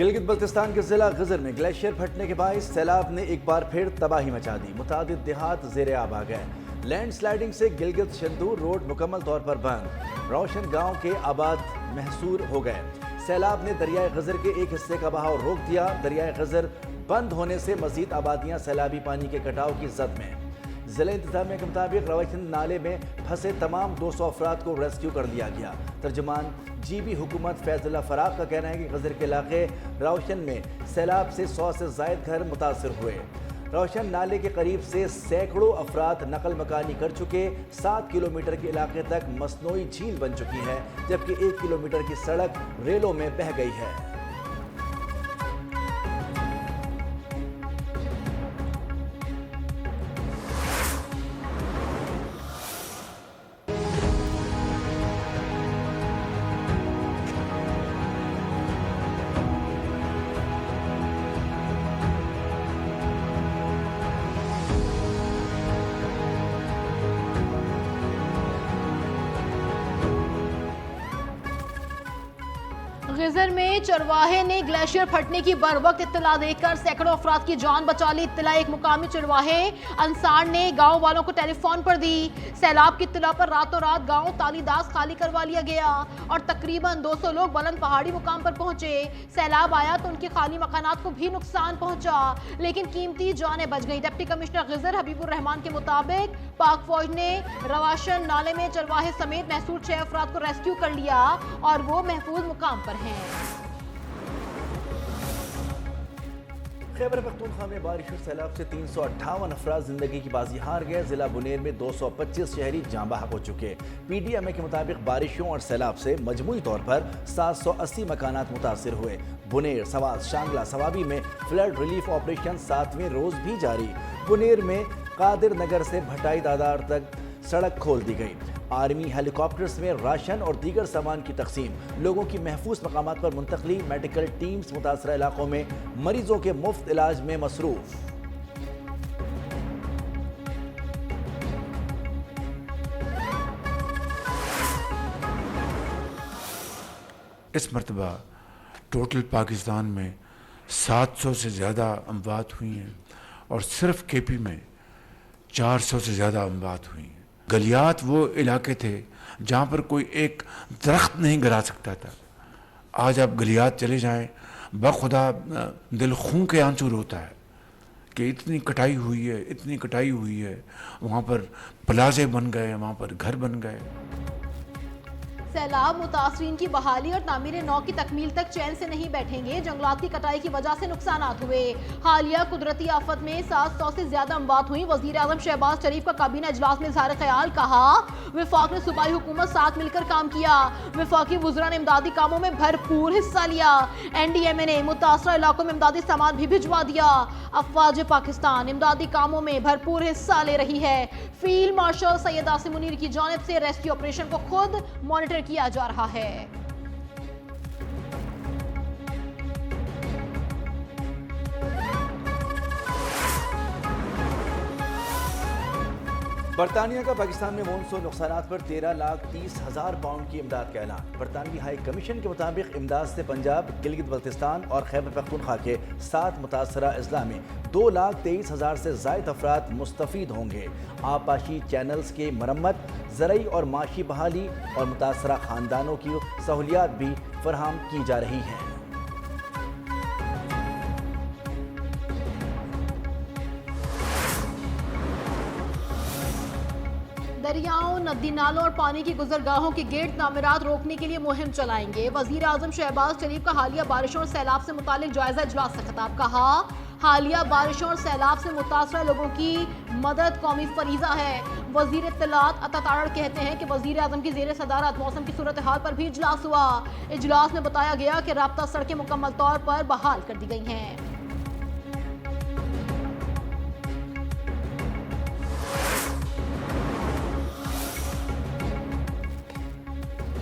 گلگت بلتستان کے ضلع غزر میں گلیشیئر پھٹنے کے باعث سیلاب نے ایک بار پھر تباہی مچا دی۔ متعدد دیہات زیر آب آ گئے۔ لینڈ سلائیڈنگ سے گلگت شندور روڈ مکمل طور پر بند۔ روشن گاؤں کے آباد محصور ہو گئے۔ سیلاب نے دریائے غزر کے ایک حصے کا بہاؤ روک دیا۔ دریائے غزر بند ہونے سے مزید آبادیاں سیلابی پانی کے کٹاؤ کی زد میں۔ ضلع انتظامیہ کے مطابق روشن نالے میں پھنسے تمام 200 افراد کو ریسکیو کر لیا گیا۔ ترجمان جی بی حکومت فیض اللہ فراق کا کہنا ہے کہ غزر کے علاقے روشن میں سیلاب سے 100 سے زائد گھر متاثر ہوئے۔ روشن نالے کے قریب سے سینکڑوں افراد نقل مکانی کر چکے۔ 7 کلومیٹر کے علاقے تک مصنوعی جھیل بن چکی ہے، جبکہ 1 کلومیٹر کی سڑک ریلوں میں بہہ گئی ہے۔ غزر میں چرواہے نے گلیشیئر پھٹنے کی بروقت اطلاع دے کر سینکڑوں افراد کی جان بچا لی۔ اطلاع ایک مقامی چرواہے انصار نے گاؤں والوں کو ٹیلی فون پر دی۔ سیلاب کی اطلاع پر راتوں رات گاؤں تالی داس خالی کروا لیا گیا اور تقریباً 200 لوگ بلند پہاڑی مقام پر پہنچے۔ سیلاب آیا تو ان کے خالی مکانات کو بھی نقصان پہنچا، لیکن قیمتی جانیں بچ گئیں۔ ڈپٹی کمشنر غزر حبیب الرحمان کے مطابق پاک فوج نے رواشن نالے میں چرواہے سمیت محصور 6 افراد کو ریسکیو کر لیا اور وہ محفوظ مقام پر ہیں۔ خیبر پختونخوا میں بارش اور سیلاب سے 358 افراد زندگی کی بازی ہار گئے۔ ضلع بنیر میں 225 شہری جاں بحق ہو چکے۔ پی ڈی ایم اے کے مطابق بارشوں اور سیلاب سے مجموعی طور پر 780 مکانات متاثر ہوئے۔ بنیر، سواس، شانگلہ، سوابی میں فلڈ ریلیف آپریشن 7ویں روز بھی جاری۔ بنیر میں قادر نگر سے بھٹائی دادار تک سڑک کھول دی گئی۔ آرمی ہیلی کاپٹرز میں راشن اور دیگر سامان کی تقسیم، لوگوں کی محفوظ مقامات پر منتقلی۔ میڈیکل ٹیمز متاثرہ علاقوں میں مریضوں کے مفت علاج میں مصروف۔ اس مرتبہ ٹوٹل پاکستان میں 700 سے زیادہ اموات ہوئی ہیں اور صرف کے پی میں 400 سے زیادہ اموات ہوئی ہیں۔ گلیات وہ علاقے تھے جہاں پر کوئی ایک درخت نہیں گرا سکتا تھا۔ آج آپ گلیات چلے جائیں، بخدا دل خون کے آنسو روتا ہے کہ اتنی کٹائی ہوئی ہے، وہاں پر پلازے بن گئے، وہاں پر گھر بن گئے۔ سیلاب متاثرین کی بحالی اور تعمیر نو کی تکمیل تک چین سے نہیں بیٹھیں گے۔ جنگلات کی کٹائی کی وجہ سے نقصانات ہوئے۔ حالیہ قدرتی آفت میں 700 سے زیادہ اموات ہوئیں۔ وزیر اعظم شہباز شریف کا کابینہ اجلاس میں اظہار خیال، کہا وفاق نے صوبائی حکومت ساتھ مل کر کام کیا۔ وفاقی وزراء نے امدادی کاموں میں بھرپور حصہ لیا۔ این ڈی ایم اے نے متاثرہ علاقوں میں امدادی سامان بھی بھجوا دیا۔ افواج پاکستان امدادی کاموں میں بھرپور حصہ لے رہی ہے۔ فیلڈ مارشل سید عاصم منیر کی جانب سے ریسکیو آپریشن کو خود مانیٹر کیا جا رہا ہے۔ برطانیہ کا پاکستان میں مونسون نقصانات پر 13,30,000 پاؤنڈ کی امداد کا اعلان۔ برطانوی ہائی کمیشن کے مطابق امداد سے پنجاب، گلگت بلتستان اور خیبر پختونخوا کے 7 متاثرہ اضلاع میں 2,23,000 سے زائد افراد مستفید ہوں گے۔ آبپاشی چینلز کی مرمت، زرعی اور معاشی بحالی اور متاثرہ خاندانوں کی سہولیات بھی فراہم کی جا رہی ہیں۔ دریاؤں، ندی نالوں اور پانی کی گزرگاہوں کے گرد تعمیرات روکنے کے لیے مہم چلائیں گے۔ وزیر اعظم شہباز شریف کا حالیہ بارشوں اور سیلاب سے متعلق جائزہ اجلاس سے خطاب، کہا حالیہ بارشوں اور سیلاب سے متاثرہ لوگوں کی مدد قومی فریضہ ہے۔ وزیر اطلاعات عطا تارڑ کہتے ہیں کہ وزیر اعظم کی زیر صدارت موسم کی صورتحال پر بھی اجلاس ہوا۔ اجلاس میں بتایا گیا کہ رابطہ سڑکیں مکمل طور پر بحال کر دی گئی ہیں۔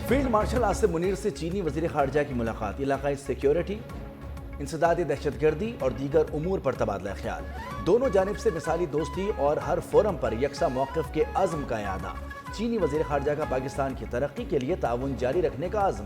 فیلڈ مارشل عاصم منیر سے چینی وزیر خارجہ کی ملاقات۔ علاقائی سیکیورٹی، انسداد دہشت گردی اور دیگر امور پر تبادلہ خیال۔ دونوں جانب سے مثالی دوستی اور ہر فورم پر یکساں موقف کے عزم کا اعادہ۔ چینی وزیر خارجہ کا پاکستان کی ترقی کے لیے تعاون جاری رکھنے کا عزم۔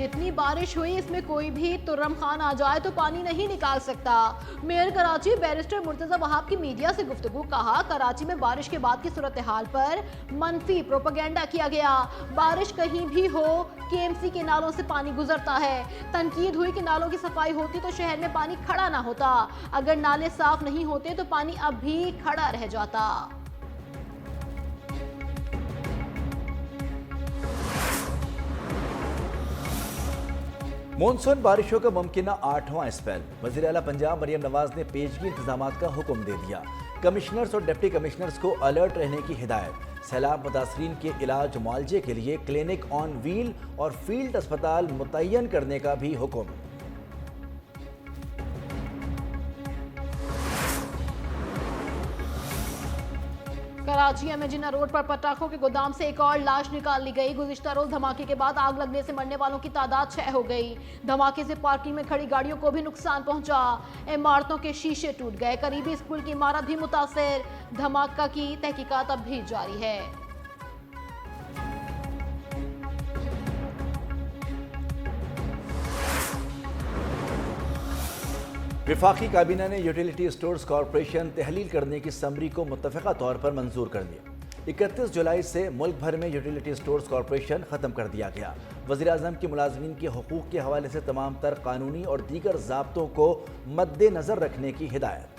جتنی بارش ہوئی اس میں کوئی بھی ترم خان آ جائے تو پانی نہیں نکال سکتا. میئر کراچی بیرسٹر مرتضی وہاب کی میڈیا سے گفتگو. کہا کراچی میں بارش کے بعد کی صورتحال پر منفی پروپیگنڈا کیا گیا. بارش کہیں بھی ہو KMC کے نالوں سے پانی گزرتا ہے. تنقید ہوئی کہ نالوں کی صفائی ہوتی تو شہر میں پانی کھڑا نہ ہوتا. اگر نالے صاف نہیں ہوتے تو پانی اب بھی کھڑا رہ جاتا. مونسون بارشوں کا ممکنہ 8واں اسپیل. وزیر اعلیٰ پنجاب مریم نواز نے پیشگی انتظامات کا حکم دے دیا. کمشنرز اور ڈپٹی کمشنرز کو الرٹ رہنے کی ہدایت. سیلاب متاثرین کے علاج معالجے کے لیے کلینک آن ویل اور فیلڈ اسپتال متعین کرنے کا بھی حکم. کراچی میں جنہ روڈ پر پٹاخوں کے گودام سے ایک اور لاش نکال لی گئی. گزشتہ روز دھماکے کے بعد آگ لگنے سے مرنے والوں کی تعداد 6 ہو گئی. دھماکے سے پارکنگ میں کھڑی گاڑیوں کو بھی نقصان پہنچا. عمارتوں کے شیشے ٹوٹ گئے. قریبی اسکول کی عمارت بھی متاثر. دھماکہ کی تحقیقات اب بھی جاری ہے. وفاقی کابینہ نے یوٹیلیٹی اسٹورز کارپوریشن تحلیل کرنے کی سمری کو متفقہ طور پر منظور کر دیا. 31 جولائی سے ملک بھر میں یوٹیلیٹی اسٹورز کارپوریشن ختم کر دیا گیا. وزیر اعظم کے ملازمین کے حقوق کے حوالے سے تمام تر قانونی اور دیگر ضابطوں کو مد نظر رکھنے کی ہدایت.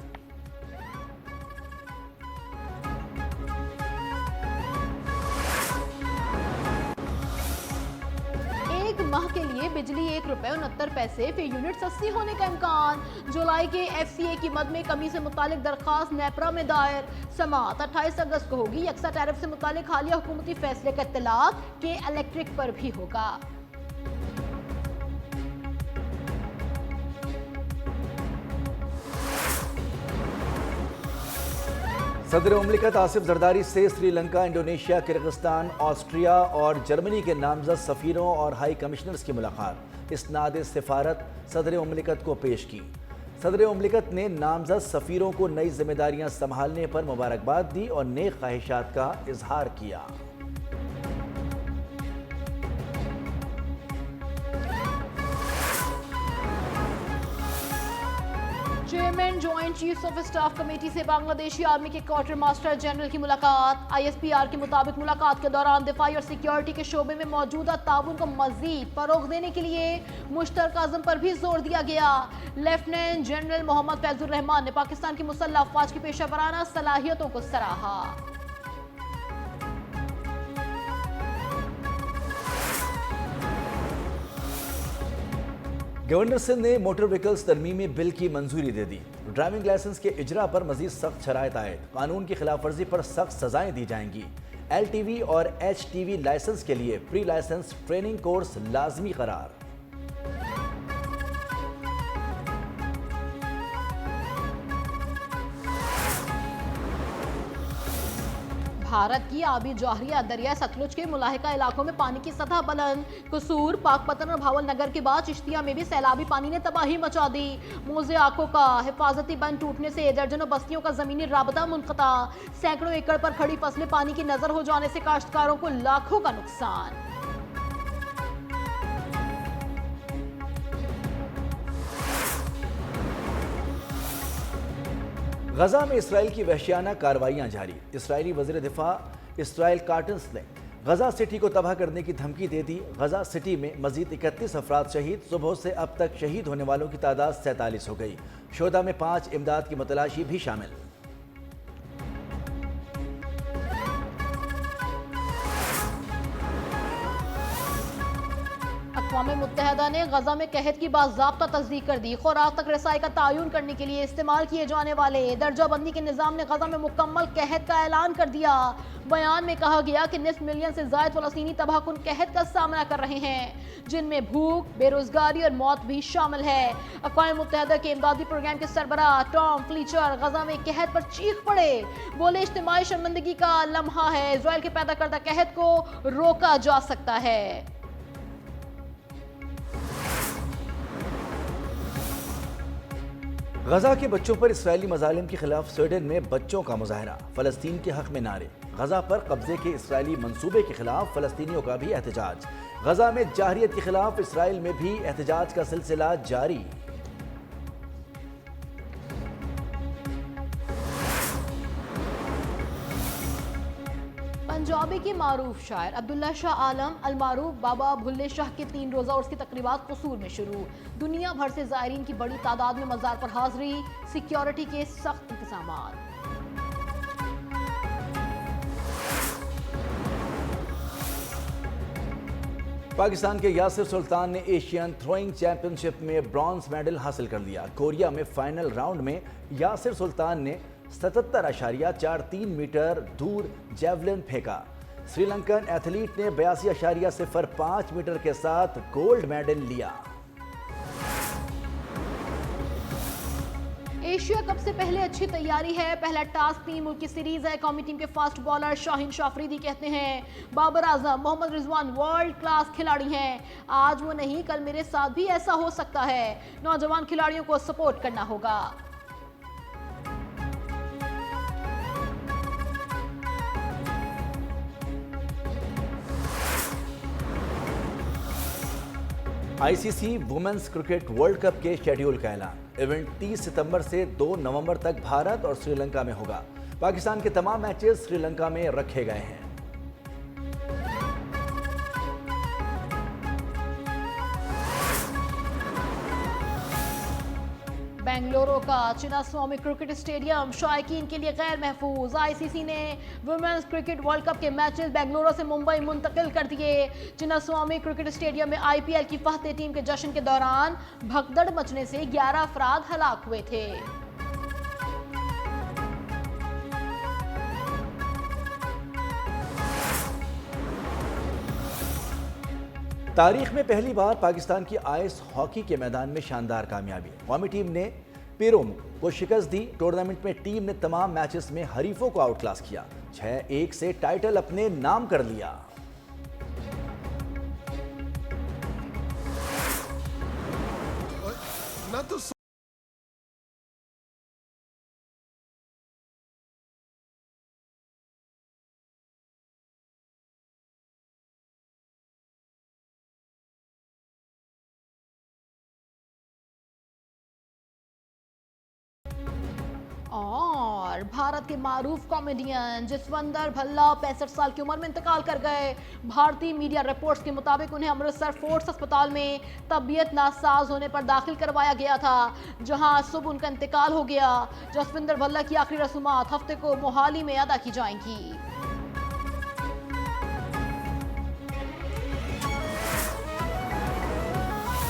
ماہ کے لیے بجلی 1 روپے 69 پیسے فی یونٹ سستی ہونے کا امکان. جولائی کے FCA کی مد میں کمی سے متعلق درخواست نیپرا میں دائر. سماعت 28 اگست کو ہوگی. یکساں ٹیرف سے متعلق حالیہ حکومتی فیصلے کا اطلاق کہ الیکٹرک پر بھی ہوگا. صدر مملکت آصف زرداری سے سری لنکا، انڈونیشیا، کرغزستان، آسٹریا اور جرمنی کے نامزد سفیروں اور ہائی کمشنرز کی ملاقات. اسناد سفارت صدر مملکت کو پیش کی. صدر مملکت نے نامزد سفیروں کو نئی ذمہ داریاں سنبھالنے پر مبارکباد دی اور نیک خواہشات کا اظہار کیا. Chairman joint chiefs of staff committee سے بنگلہ دیشی آرمی کے کوارٹر ماسٹر جنرل کی ملاقات. ISPR کے مطابق ملاقات کے دوران دفاعی اور سیکیورٹی کے شعبے میں موجودہ تعاون کو مزید فروغ دینے کے لیے مشترکہ عزم پر بھی زور دیا گیا. لیفٹیننٹ جنرل محمد فیض الرحمان نے پاکستان کی مسلح افواج کی پیشہ ورانہ صلاحیتوں کو سراہا. گورنر سندھ نے موٹر وہیکلز ترمیمی بل کی منظوری دے دی. ڈرائیونگ لائسنس کے اجرا پر مزید سخت شرائط عائد. قانون کی خلاف ورزی پر سخت سزائیں دی جائیں گی. LTV اور HTV لائسنس کے لیے پری لائسنس ٹریننگ کورس لازمی قرار. بھارت کی آبی جوہریہ دریائے ستلج کے ملاحقہ علاقوں میں پانی کی سطح بلند. قصور، پاک پتن اور بھاول نگر کے بعد چشتیہ میں بھی سیلابی پانی نے تباہی مچا دی. موزے آکو کا حفاظتی بند ٹوٹنے سے درجنوں بستیوں کا زمینی رابطہ منقطع. سینکڑوں ایکڑ پر کھڑی فصلیں پانی کی نظر ہو جانے سے کاشتکاروں کو لاکھوں کا نقصان. غزہ میں اسرائیل کی وحشیانہ کارروائیاں جاری. اسرائیلی وزیر دفاع اسرائیل کاٹنز نے غزہ سٹی کو تباہ کرنے کی دھمکی دے دی. غزہ سٹی میں مزید 31 افراد شہید. صبح سے اب تک شہید ہونے والوں کی تعداد 47 ہو گئی. شہداء میں 5 امداد کی متلاشی بھی شامل. اقوام متحدہ نے غزہ میں قحط کی باضابطہ تصدیق کر دی. خوراک تک رسائی کا تعین کرنے کے لیے استعمال کیے جانے والے درجہ بندی کے نظام نے غزہ میں مکمل قحط کا اعلان کر دیا. بیان میں کہا گیا کہ نصف ملین سے زائد فلسطینی تباہ کن قحط کا سامنا کر رہے ہیں، جن میں بھوک، بے روزگاری اور موت بھی شامل ہے. اقوام متحدہ کے امدادی پروگرام کے سربراہ ٹام فلیچر غزہ میں قحط پر چیخ پڑے. بولے اجتماعی شرمندگی کا لمحہ ہے. اسرائیل کے پیدا کردہ قحط کو روکا جا سکتا ہے. غزہ کے بچوں پر اسرائیلی مظالم کے خلاف سویڈن میں بچوں کا مظاہرہ. فلسطین کے حق میں نعرے. غزہ پر قبضے کے اسرائیلی منصوبے کے خلاف فلسطینیوں کا بھی احتجاج. غزہ میں جارحیت کے خلاف اسرائیل میں بھی احتجاج کا سلسلہ جاری۔ پنجابی کے معروف شاعر عبداللہ شاہ عالم المعروف بابا بھلے شاہ کے 3 روزہ عرس کی تقریبات قصور میں شروع۔ دنیا بھر سے زائرین کی بڑی تعداد میں مزار پر حاضری، سیکیورٹی کے سخت انتظامات۔ پاکستان کے یاسر سلطان نے ایشین تھروئنگ چیمپئن شپ میں برانز میڈل حاصل کر لیا۔ کوریا میں فائنل راؤنڈ میں یاسر سلطان نے 77.43 میٹر دور جیولن پھینکا۔ سری لنکن ایتھلیٹ نے 82.05 میٹر کے ساتھ گولڈ میڈل لیا۔ ایشیا کپ سے پہلے اچھی تیاری ہے، پہلا ٹاسک 3 ملک کی سیریز ہے۔ قومی ٹیم کے فاسٹ بالر شاہین شاہ افریدی کہتے ہیں بابر اعظم محمد رضوان ورلڈ کلاس کھلاڑی ہیں، آج وہ نہیں کل میرے ساتھ بھی ایسا ہو سکتا ہے، نوجوان کھلاڑیوں کو سپورٹ کرنا ہوگا۔ آئی سی سی وومنز کرکٹ ورلڈ کپ کے شیڈیول کا اعلان۔ ایونٹ 30 ستمبر سے 2 نومبر تک بھارت اور سری لنکا میں ہوگا۔ پاکستان کے تمام میچز سری لنکا میں رکھے گئے ہیں۔ بنگلورو کا چنا سوامی کرکٹ اسٹیڈیم شائقین کے لیے غیر محفوظ۔ آئی سی سی نے ویمنز کرکٹ ورلڈ کپ کے میچز بنگلورو سے ممبئی منتقل کر دیے۔ چنا سوامی کرکٹ اسٹیڈیم میں آئی پی ایل کی فاتح ٹیم کے جشن کے دوران بھگدڑ مچنے سے 11 افراد ہلاک ہوئے تھے۔ تاریخ میں پہلی بار پاکستان کی آئس ہاکی کے میدان میں شاندار کامیابی۔ قومی ٹیم نے پیروم کو شکست دی۔ ٹورنامنٹ میں ٹیم نے تمام میچز میں حریفوں کو آؤٹ کلاس کیا، 6-1 سے ٹائٹل اپنے نام کر لیا۔ اور بھارت کے معروف کامیڈین جسوندر بھلا 65 سال کی عمر میں انتقال کر گئے۔ بھارتی میڈیا رپورٹس کے مطابق انہیں امرتسر فورٹس ہسپتال میں طبیعت ناساز ہونے پر داخل کروایا گیا تھا، جہاں صبح ان کا انتقال ہو گیا۔ جسوندر بھلا کی آخری رسومات ہفتے کو موہالی میں ادا کی جائیں گی۔